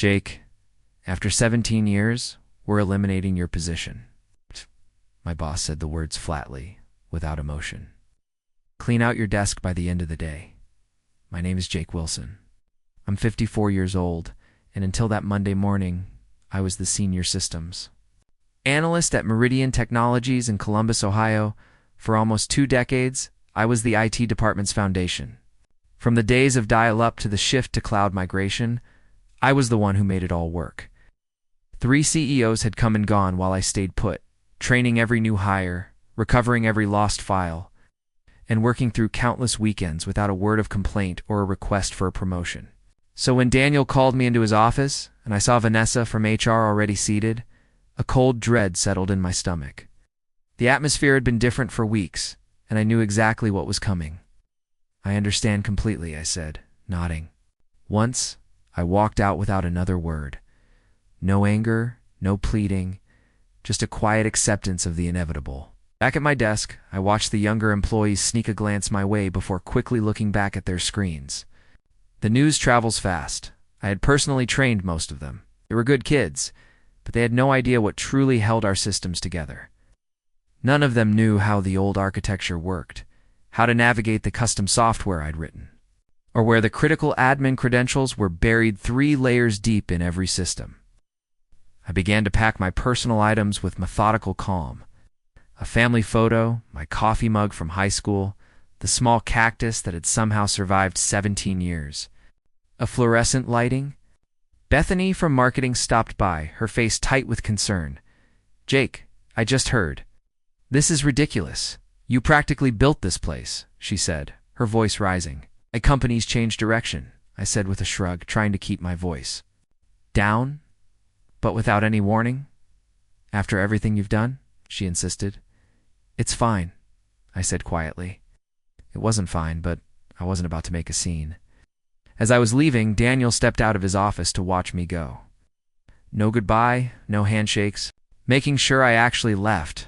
Jake, after 17 years, we're eliminating your position. My boss said the words flatly, without emotion. Clean out your desk by the end of the day. My name is Jake Wilson. I'm 54 years old, and until that Monday morning, I was the senior systems analyst at Meridian Technologies in Columbus, Ohio. For almost 2 decades, I was the IT department's foundation. From the days of dial-up to the shift to cloud migration, I was the one who made it all work. 3 CEOs had come and gone while I stayed put, training every new hire, recovering every lost file, and working through countless weekends without a word of complaint or a request for a promotion. So when Daniel called me into his office, and I saw Vanessa from HR already seated, a cold dread settled in my stomach. The atmosphere had been different for weeks, and I knew exactly what was coming. I understand completely, I said, nodding. Once, I walked out without another word. No anger, no pleading, just a quiet acceptance of the inevitable. Back at my desk, I watched the younger employees sneak a glance my way before quickly looking back at their screens. The news travels fast. I had personally trained most of them. They were good kids, but they had no idea what truly held our systems together. None of them knew how the old architecture worked, how to navigate the custom software I'd written, or where the critical admin credentials were buried 3 layers deep in every system. I began to pack my personal items with methodical calm. A family photo, my coffee mug from high school, the small cactus that had somehow survived 17 years. A fluorescent lighting. Bethany from marketing stopped by, her face tight with concern. "Jake, I just heard. This is ridiculous. You practically built this place," she said, her voice rising. "My company's changed direction," I said with a shrug, trying to keep my voice down, but without any warning. "After everything you've done?" she insisted. "It's fine," I said quietly. It wasn't fine, but I wasn't about to make a scene. As I was leaving, Daniel stepped out of his office to watch me go. No goodbye, no handshakes, making sure I actually left.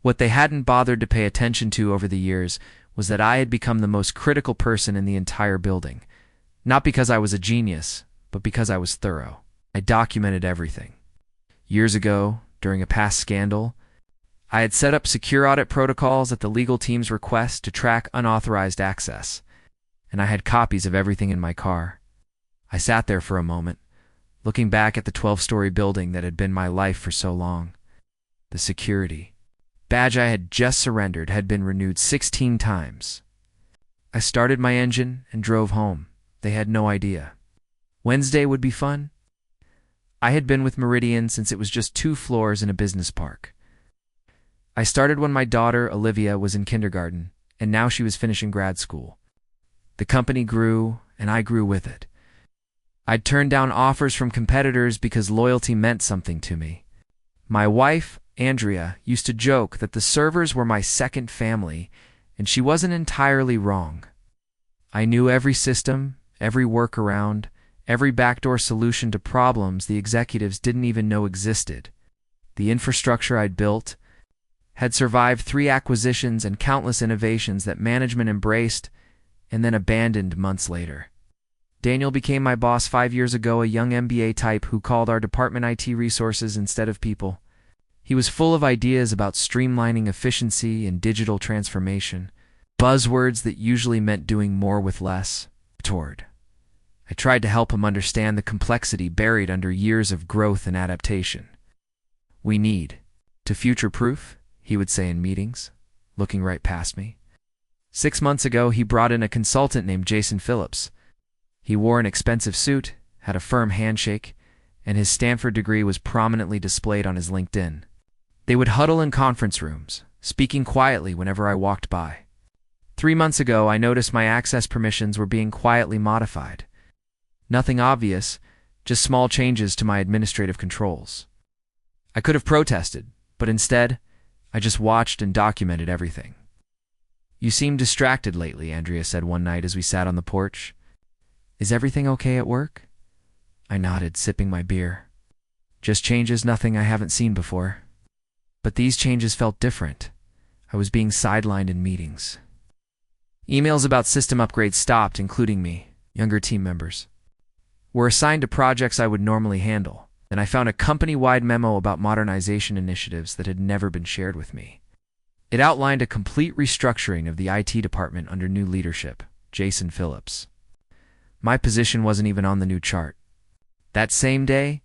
What they hadn't bothered to pay attention to over the years was that I had become the most critical person in the entire building. Not because I was a genius, but because I was thorough. I documented everything. Years ago, during a past scandal, I had set up secure audit protocols at the legal team's request to track unauthorized access, and I had copies of everything in my car. I sat there for a moment, looking back at the 12-story building that had been my life for so long. The security badge I had just surrendered had been renewed 16 times. I started my engine and drove home. They had no idea. Wednesday would be fun. I had been with Meridian since it was just 2 floors in a business park. I started when my daughter, Olivia, was in kindergarten, and now she was finishing grad school. The company grew, and I grew with it. I'd turned down offers from competitors because loyalty meant something to me. My wife, Andrea, used to joke that the servers were my second family, and she wasn't entirely wrong. I knew every system, every workaround, every backdoor solution to problems the executives didn't even know existed. The infrastructure I'd built had survived 3 acquisitions and countless innovations that management embraced and then abandoned months later. Daniel became my boss 5 years ago, a young MBA type who called our department IT resources instead of people. He was full of ideas about streamlining efficiency and digital transformation, buzzwords that usually meant doing more with less. I tried to help him understand the complexity buried under years of growth and adaptation. "We need to future-proof," he would say in meetings, looking right past me. 6 months ago, he brought in a consultant named Jason Phillips. He wore an expensive suit, had a firm handshake, and his Stanford degree was prominently displayed on his LinkedIn. They would huddle in conference rooms, speaking quietly whenever I walked by. 3 months ago, I noticed my access permissions were being quietly modified. Nothing obvious, just small changes to my administrative controls. I could have protested, but instead, I just watched and documented everything. "You seem distracted lately," Andrea said one night as we sat on the porch. "Is everything okay at work?" I nodded, sipping my beer. "Just changes, nothing I haven't seen before." But these changes felt different. I was being sidelined in meetings. Emails about system upgrades stopped, including me, younger team members. were assigned to projects I would normally handle, and I found a company-wide memo about modernization initiatives that had never been shared with me. It outlined a complete restructuring of the IT department under new leadership, Jason Phillips. My position wasn't even on the new chart. That same day,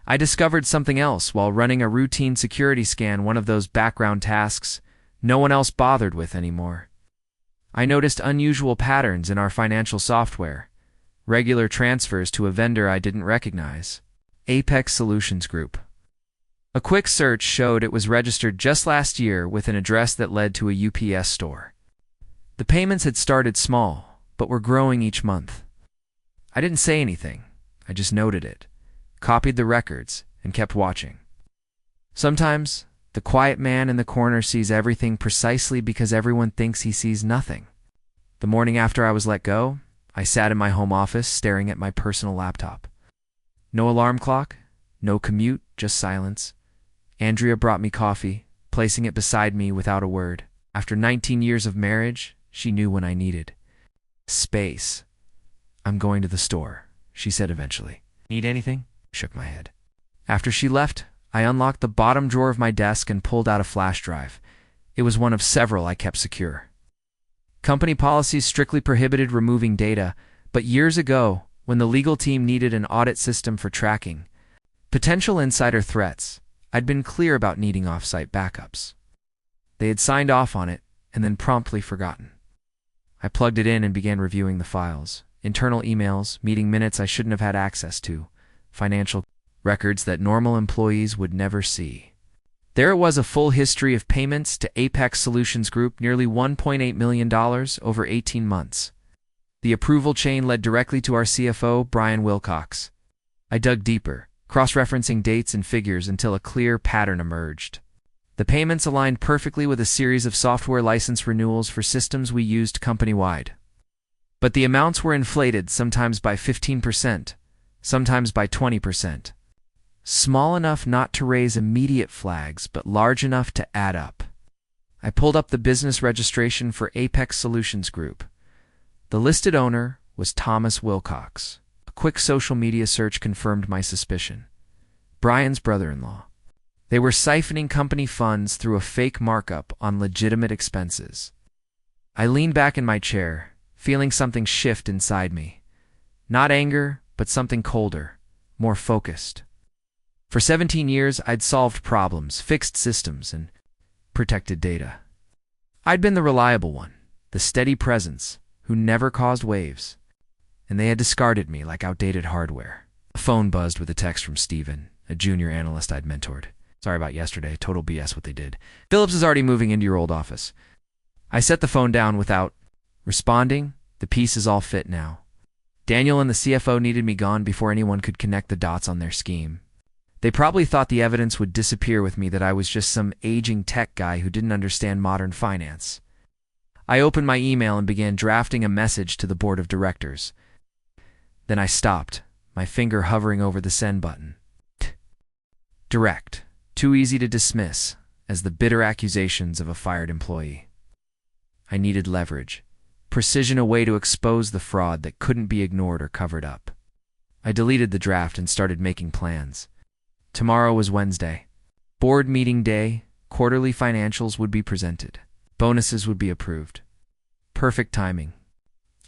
I discovered something else while running a routine security scan, one of those background tasks no one else bothered with anymore. I noticed unusual patterns in our financial software, regular transfers to a vendor I didn't recognize, Apex Solutions Group. A quick search showed it was registered just last year with an address that led to a UPS store. The payments had started small, but were growing each month. I didn't say anything. I just noted it, copied the records, and kept watching. Sometimes, the quiet man in the corner sees everything precisely because everyone thinks he sees nothing. The morning after I was let go, I sat in my home office staring at my personal laptop. No alarm clock, no commute, just silence. Andrea brought me coffee, placing it beside me without a word. After 19 years of marriage, she knew when I needed space. "I'm going to the store," she said eventually. "Need anything?" I shook my head. After she left, I unlocked the bottom drawer of my desk and pulled out a flash drive. It was one of several I kept secure. Company policies strictly prohibited removing data, but years ago, when the legal team needed an audit system for tracking potential insider threats, I'd been clear about needing off-site backups. They had signed off on it and then promptly forgotten. I plugged it in and began reviewing the files. Internal emails, meeting minutes I shouldn't have had access to, financial records that normal employees would never see. There it was, a full history of payments to Apex Solutions Group, nearly $1.8 million over 18 months. The approval chain led directly to our CFO, Brian Wilcox. I dug deeper, cross-referencing dates and figures until a clear pattern emerged. The payments aligned perfectly with a series of software license renewals for systems we used company-wide. But the amounts were inflated, sometimes by 15%, sometimes by 20%. Small enough not to raise immediate flags, but large enough to add up. I pulled up the business registration for Apex Solutions Group. The listed owner was Thomas Wilcox. A quick social media search confirmed my suspicion. Brian's brother-in-law. They were siphoning company funds through a fake markup on legitimate expenses. I leaned back in my chair, feeling something shift inside me. Not anger, but something colder, more focused. For 17 years, I'd solved problems, fixed systems, and protected data. I'd been the reliable one, the steady presence, who never caused waves. And they had discarded me like outdated hardware. The phone buzzed with a text from Steven, a junior analyst I'd mentored. "Sorry about yesterday, total BS what they did. Phillips is already moving into your old office." I set the phone down without responding. The pieces all fit now. Daniel and the CFO needed me gone before anyone could connect the dots on their scheme. They probably thought the evidence would disappear with me, that I was just some aging tech guy who didn't understand modern finance. I opened my email and began drafting a message to the board of directors. Then I stopped, my finger hovering over the send button. Direct, too easy to dismiss as the bitter accusations of a fired employee. I needed leverage, precision, a way to expose the fraud that couldn't be ignored or covered up. I deleted the draft and started making plans. Tomorrow was Wednesday. Board meeting day, quarterly financials would be presented. Bonuses would be approved. Perfect timing.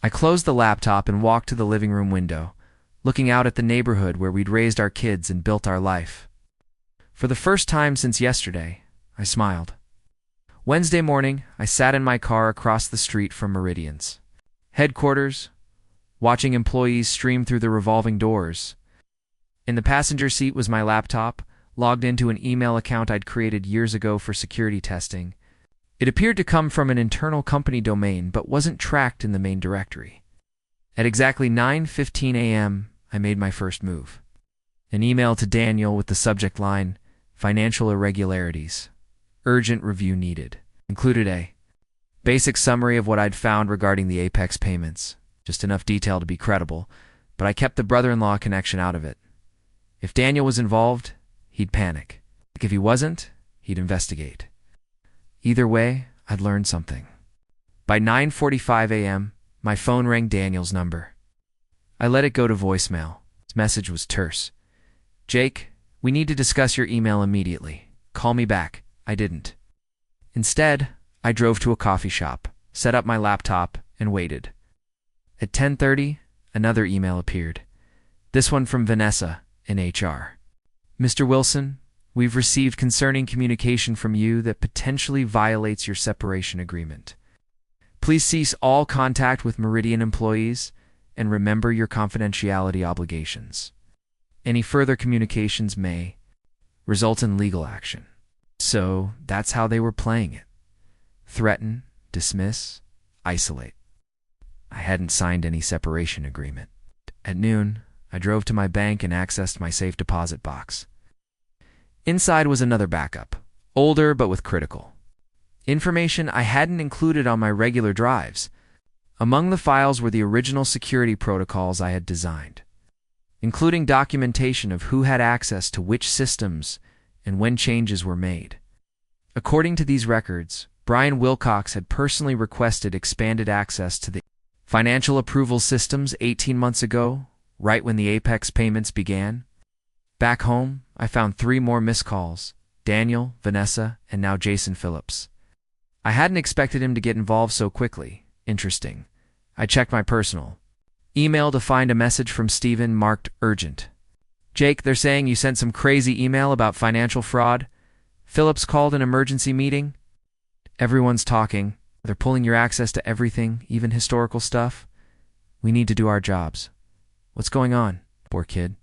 I closed the laptop and walked to the living room window, looking out at the neighborhood where we'd raised our kids and built our life. For the first time since yesterday, I smiled. Wednesday morning, I sat in my car across the street from Meridian's headquarters, watching employees stream through the revolving doors. In the passenger seat was my laptop, logged into an email account I'd created years ago for security testing. It appeared to come from an internal company domain, but wasn't tracked in the main directory. At exactly 9:15 a.m., I made my first move. An email to Daniel with the subject line, "Financial irregularities. Urgent review needed." Included a basic summary of what I'd found regarding the Apex payments. Just enough detail to be credible, but I kept the brother-in-law connection out of it. If Daniel was involved, he'd panic. If he wasn't, he'd investigate. Either way, I'd learned something. By 9:45 a.m., my phone rang Daniel's number. I let it go to voicemail. His message was terse. Jake, we need to discuss your email immediately. Call me back. I didn't. Instead, I drove to a coffee shop, set up my laptop, and waited. At 10:30, another email appeared. This one from Vanessa in HR. Mr. Wilson, we've received concerning communication from you that potentially violates your separation agreement. Please cease all contact with Meridian employees and remember your confidentiality obligations. Any further communications may result in legal action. So that's how they were playing it. Threaten, dismiss, isolate. I hadn't signed any separation agreement. At noon, I drove to my bank and accessed my safe deposit box. Inside was another backup, older but with critical information I hadn't included on my regular drives. Among the files were the original security protocols I had designed, including documentation of who had access to which systems and when changes were made. According to these records, Brian Wilcox had personally requested expanded access to the financial approval systems 18 months ago, right when the Apex payments began. Back home, I found 3 more missed calls: Daniel, Vanessa, and now Jason Phillips. I hadn't expected him to get involved so quickly. Interesting. I checked my personal email to find a message from Steven marked urgent. Jake, they're saying you sent some crazy email about financial fraud. Phillips called an emergency meeting. Everyone's talking. They're pulling your access to everything, even historical stuff. We need to do our jobs. What's going on? Poor kid.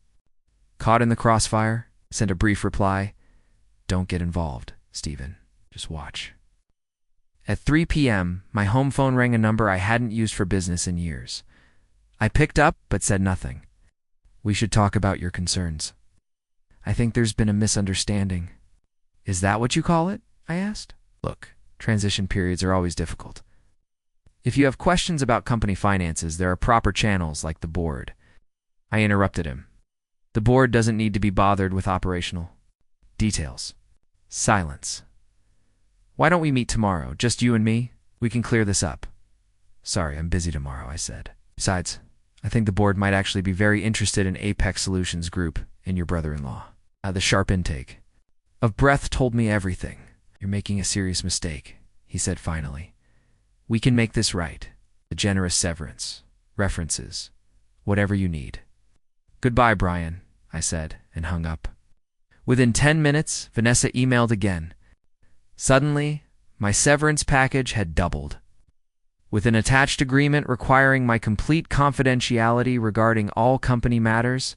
Caught in the crossfire. Sent a brief reply. Don't get involved, Steven. Just watch. At 3 p.m., my home phone rang a number I hadn't used for business in years. I picked up, but said nothing. We should talk about your concerns. I think there's been a misunderstanding. Is that what you call it? I asked. Look, transition periods are always difficult. If you have questions about company finances, there are proper channels like the board. I interrupted him. The board doesn't need to be bothered with operational details. Silence. Why don't we meet tomorrow, just you and me? We can clear this up. Sorry, I'm busy tomorrow, I said. Besides, I think the board might actually be very interested in Apex Solutions Group and your brother-in-law. The sharp intake of breath told me everything. You're making a serious mistake, he said finally. We can make this right. A generous severance, references, whatever you need. Goodbye, Brian, I said, and hung up. Within 10 minutes, Vanessa emailed again. Suddenly, my severance package had doubled. With an attached agreement requiring my complete confidentiality regarding all company matters.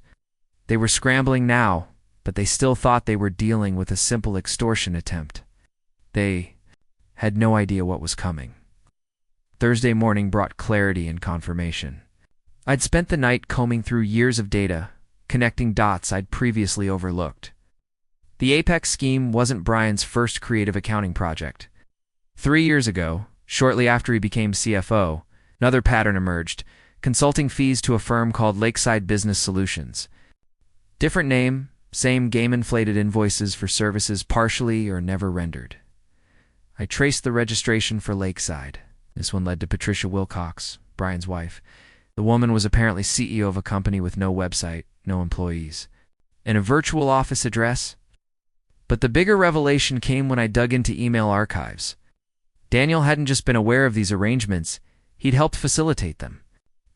They were scrambling now, but they still thought they were dealing with a simple extortion attempt. They had no idea what was coming. Thursday morning brought clarity and confirmation. I'd spent the night combing through years of data, connecting dots I'd previously overlooked. The Apex scheme wasn't Brian's first creative accounting project. 3 years ago, shortly after he became CFO, another pattern emerged: consulting fees to a firm called Lakeside Business Solutions. Different name, same game-inflated invoices for services partially or never rendered. I traced the registration for Lakeside. This one led to Patricia Wilcox, Brian's wife. The woman was apparently CEO of a company with no website, no employees, and a virtual office address. But the bigger revelation came when I dug into email archives. Daniel hadn't just been aware of these arrangements, he'd helped facilitate them.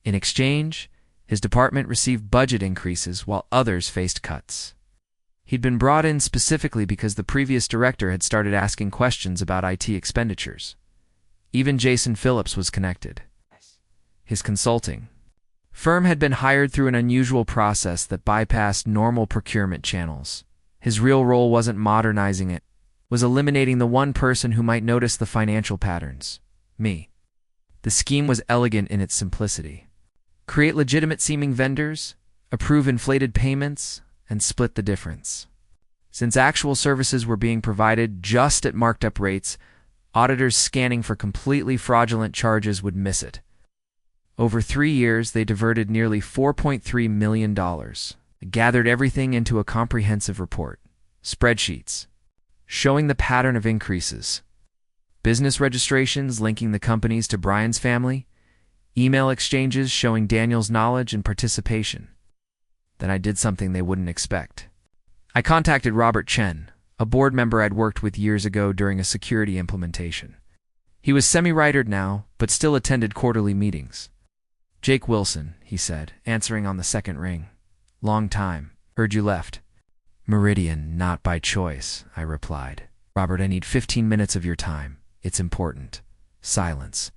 In exchange, his department received budget increases while others faced cuts. He'd been brought in specifically because the previous director had started asking questions about IT expenditures. Even Jason Phillips was connected. His consulting firm had been hired through an unusual process that bypassed normal procurement channels. His real role wasn't modernizing it, was eliminating the one person who might notice the financial patterns: me. The scheme was elegant in its simplicity. Create legitimate-seeming vendors, approve inflated payments, and split the difference. Since actual services were being provided just at marked-up rates, auditors scanning for completely fraudulent charges would miss it. Over 3 years, they diverted nearly $4.3 million. They gathered everything into a comprehensive report, spreadsheets, showing the pattern of increases. Business registrations linking the companies to Brian's family, email exchanges showing Daniel's knowledge and participation. Then I did something they wouldn't expect. I contacted Robert Chen, a board member I'd worked with years ago during a security implementation. He was semi-retired now, but still attended quarterly meetings. "Jake Wilson," he said, answering on the second ring. "Long time. Heard you left." "Meridian, not by choice," I replied. "Robert, I need 15 minutes of your time. It's important." Silence.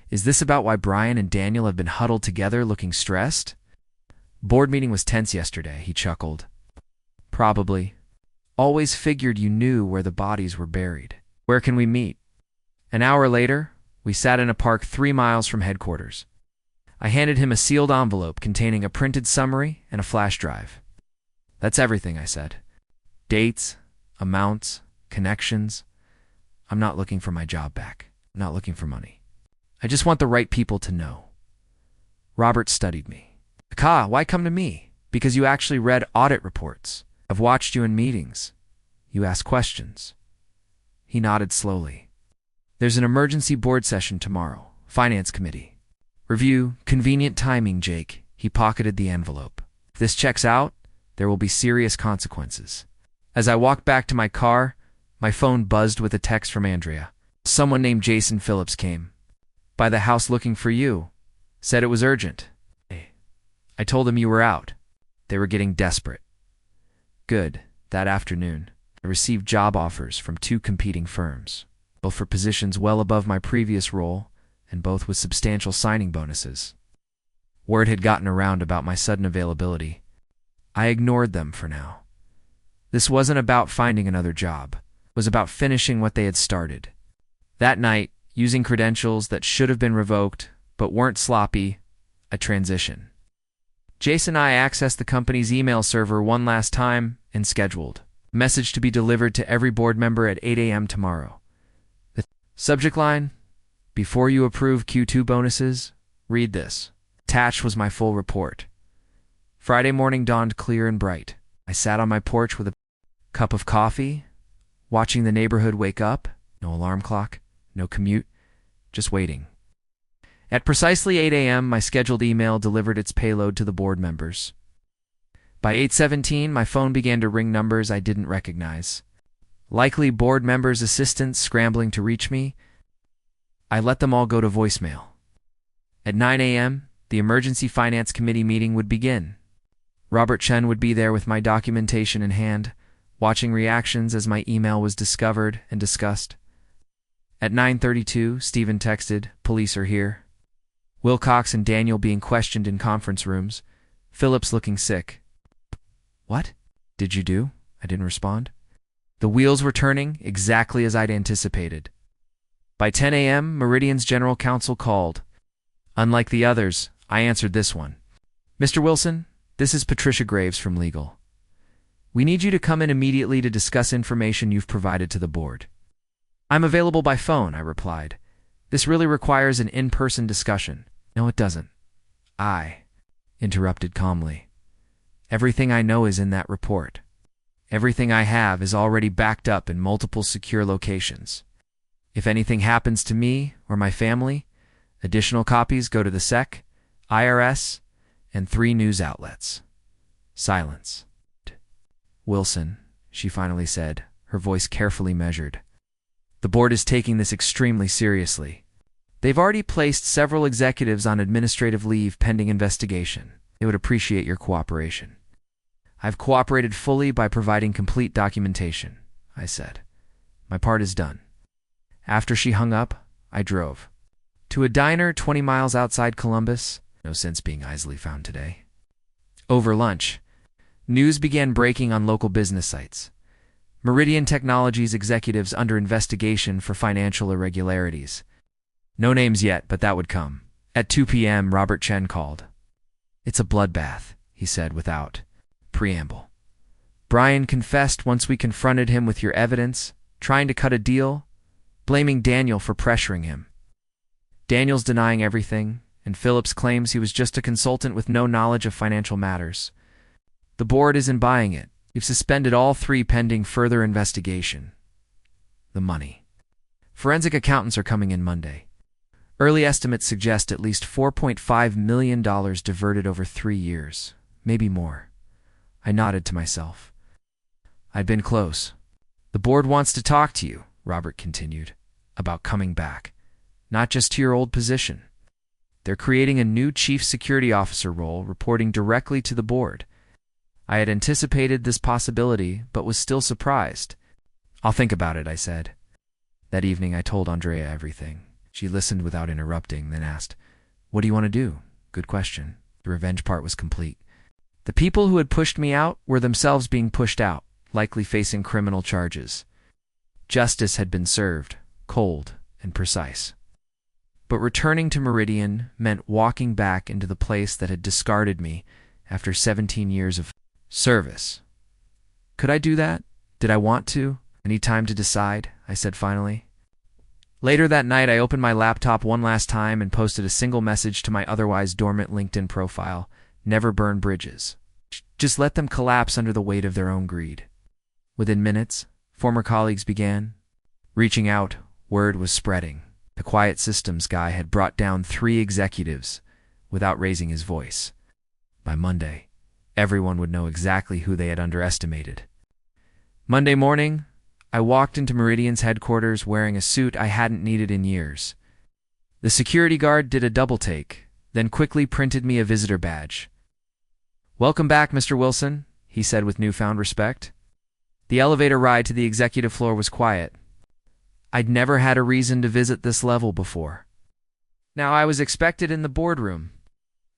"Is this about why Brian and Daniel have been huddled together looking stressed?" "Board meeting was tense yesterday," he chuckled. "Probably. Always figured you knew where the bodies were buried. Where can we meet?" An hour later, we sat in a park 3 miles from headquarters. I handed him a sealed envelope containing a printed summary and a flash drive. "That's everything," I said. "Dates, amounts, connections. I'm not looking for my job back. I'm not looking for money. I just want the right people to know." Robert studied me. "Ka, why come to me?" "Because you actually read audit reports. I've watched you in meetings. You ask questions." He nodded slowly. "There's an emergency board session tomorrow. Finance committee. Review, convenient timing, Jake." He pocketed the envelope. "If this checks out, there will be serious consequences." As I walked back to my car, my phone buzzed with a text from Andrea. "Someone named Jason Phillips came by the house looking for you. Said it was urgent." I told them you were out. They were getting desperate. Good. That afternoon, I received job offers from 2 competing firms, both for positions well above my previous role and both with substantial signing bonuses. Word had gotten around about my sudden availability. I ignored them for now. This wasn't about finding another job. It was about finishing what they had started. That night, using credentials that should have been revoked but weren't sloppy, a transition. Jason and I accessed the company's email server one last time and scheduled. Message to be delivered to every board member at 8 a.m. tomorrow. The subject line: "Before you approve Q2 bonuses, read this." Attached was my full report. Friday morning dawned clear and bright. I sat on my porch with a cup of coffee, watching the neighborhood wake up. No alarm clock, no commute, just waiting. At precisely 8 a.m., my scheduled email delivered its payload to the board members. By 8:17, my phone began to ring numbers I didn't recognize. Likely board members' assistants scrambling to reach me. I let them all go to voicemail. At 9 a.m., the emergency finance committee meeting would begin. Robert Chen would be there with my documentation in hand, watching reactions as my email was discovered and discussed. At 9:32, Stephen texted, "Police are here." Wilcox and Daniel being questioned in conference rooms. Phillips looking sick. "What did you do?" I didn't respond. The wheels were turning exactly as I'd anticipated. By 10 a.m., Meridian's general counsel called. Unlike the others, I answered this one. "Mr. Wilson, this is Patricia Graves from legal. We need you to come in immediately to discuss information you've provided to the board." "I'm available by phone," I replied. "This really requires an in-person discussion." "No, it doesn't." I interrupted calmly. "Everything I know is in that report. Everything I have is already backed up in multiple secure locations. If anything happens to me or my family, additional copies go to the SEC, IRS, and 3 news outlets." Silence. "Wilson," she finally said, her voice carefully measured. "The board is taking this extremely seriously. They've already placed several executives on administrative leave pending investigation. They would appreciate your cooperation." "I've cooperated fully by providing complete documentation," I said. "My part is done." After she hung up, I drove to a diner 20 miles outside Columbus. No sense being easily found today. Over lunch, news began breaking on local business sites. Meridian Technologies executives under investigation for financial irregularities. No names yet, but that would come. At 2 p.m., Robert Chen called. "It's a bloodbath," he said without preamble. "Brian confessed once we confronted him with your evidence, trying to cut a deal, blaming Daniel for pressuring him. Daniel's denying everything, and Phillips claims he was just a consultant with no knowledge of financial matters. The board isn't buying it. We've suspended all 3 pending further investigation." The money. "Forensic accountants are coming in Monday. Early estimates suggest at least $4.5 million diverted over 3 years, maybe more. I nodded to myself. I'd been close. The board wants to talk to you, Robert continued, about coming back, not just to your old position. They're creating a new chief security officer role reporting directly to the board. I had anticipated this possibility, but was still surprised. I'll think about it, I said. That evening I told Andrea everything. She listened without interrupting, then asked, "What do you want to do?" Good question. The revenge part was complete. The people who had pushed me out were themselves being pushed out, likely facing criminal charges. Justice had been served, cold and precise. But returning to Meridian meant walking back into the place that had discarded me after 17 years of service. Could I do that? Did I want to? I need time to decide, I said finally. Later that night, I opened my laptop one last time and posted a single message to my otherwise dormant LinkedIn profile: never burn bridges. Just let them collapse under the weight of their own greed. Within minutes, former colleagues began reaching out. Word was spreading. The quiet systems guy had brought down 3 executives without raising his voice. By Monday, everyone would know exactly who they had underestimated. Monday morning, I walked into Meridian's headquarters wearing a suit I hadn't needed in years. The security guard did a double take, then quickly printed me a visitor badge. "Welcome back, Mr. Wilson," he said with newfound respect. The elevator ride to the executive floor was quiet. I'd never had a reason to visit this level before. Now I was expected in the boardroom.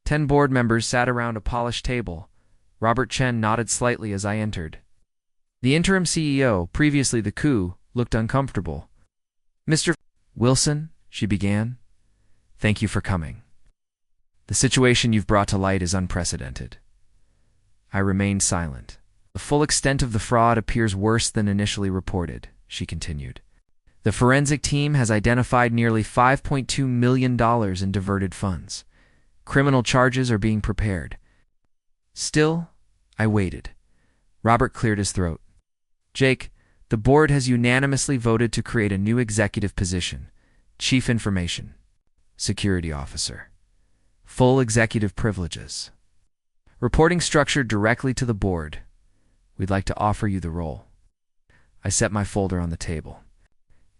10 board members sat around a polished table. Robert Chen nodded slightly as I entered. The interim CEO, previously the coup, looked uncomfortable. "Mr. Wilson," she began, "thank you for coming. The situation you've brought to light is unprecedented." I remained silent. "The full extent of the fraud appears worse than initially reported," she continued. "The forensic team has identified nearly $5.2 million in diverted funds. Criminal charges are being prepared." Still, I waited. Robert cleared his throat. "Jake, the board has unanimously voted to create a new executive position, Chief Information Security Officer. Full executive privileges. Reporting structured directly to the board. We'd like to offer you the role." I set my folder on the table.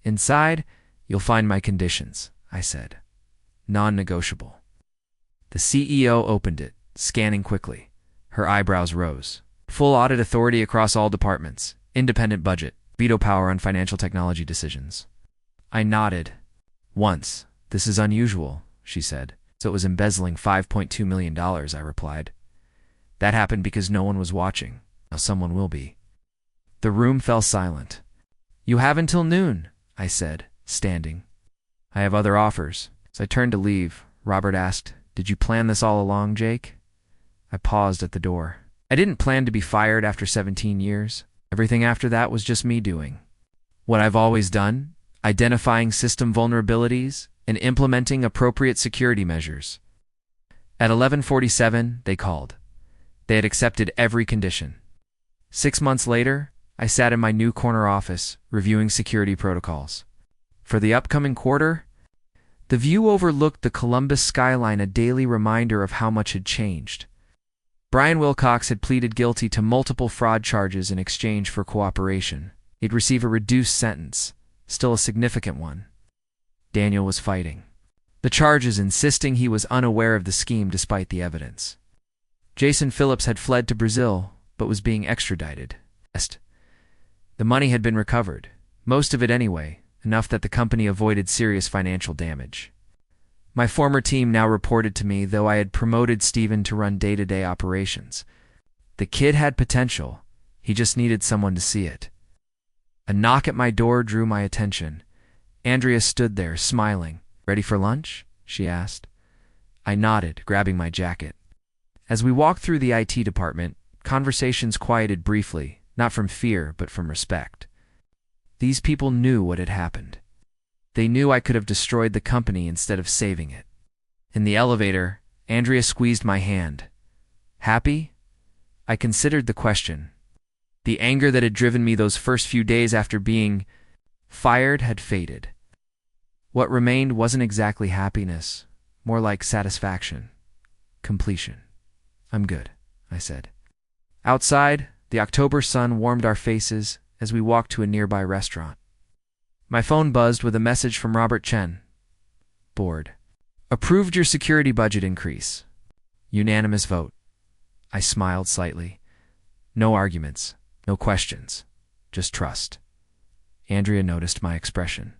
"Inside, you'll find my conditions," I said. "Non-negotiable." The CEO opened it, scanning quickly. Her eyebrows rose. "Full audit authority across all departments. Independent budget. Veto power on financial technology decisions." I nodded. "Once. This is unusual," she said. "So it was embezzling $5.2 million, I replied. "That happened because no one was watching. Now someone will be." The room fell silent. "You have until noon," I said, standing. "I have other offers." As I turned to leave, Robert asked, "Did you plan this all along, Jake?" I paused at the door. I didn't plan to be fired after 17 years. Everything after that was just me doing what I've always done, identifying system vulnerabilities and implementing appropriate security measures. At 11:47, they called. They had accepted every condition. 6 months later, I sat in my new corner office, reviewing security protocols. For the upcoming quarter, the view overlooked the Columbus skyline, a daily reminder of how much had changed. Brian Wilcox had pleaded guilty to multiple fraud charges in exchange for cooperation. He'd receive a reduced sentence, still a significant one. Daniel was fighting the charges, insisting he was unaware of the scheme despite the evidence. Jason Phillips had fled to Brazil, but was being extradited. The money had been recovered, most of it anyway, enough that the company avoided serious financial damage. My former team now reported to me, though I had promoted Steven to run day-to-day operations. The kid had potential. He just needed someone to see it. A knock at my door drew my attention. Andrea stood there, smiling. "Ready for lunch?" she asked. I nodded, grabbing my jacket. As we walked through the IT department, conversations quieted briefly, not from fear, but from respect. These people knew what had happened. They knew I could have destroyed the company instead of saving it. In the elevator, Andrea squeezed my hand. "Happy?" I considered the question. The anger that had driven me those first few days after being fired had faded. What remained wasn't exactly happiness, more like satisfaction, completion. I'm good, I said. Outside, the October sun warmed our faces as we walked to a nearby restaurant. My phone buzzed with a message from Robert Chen. Board. Approved your security budget increase. Unanimous vote. I smiled slightly. No arguments, no questions, just trust. Andrea noticed my expression.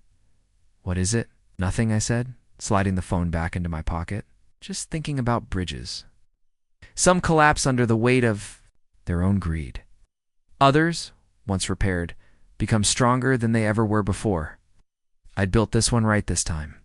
What is it? Nothing, I said, sliding the phone back into my pocket. Just thinking about bridges. Some collapse under the weight of their own greed. Others, once repaired, become stronger than they ever were before. I'd built this one right this time.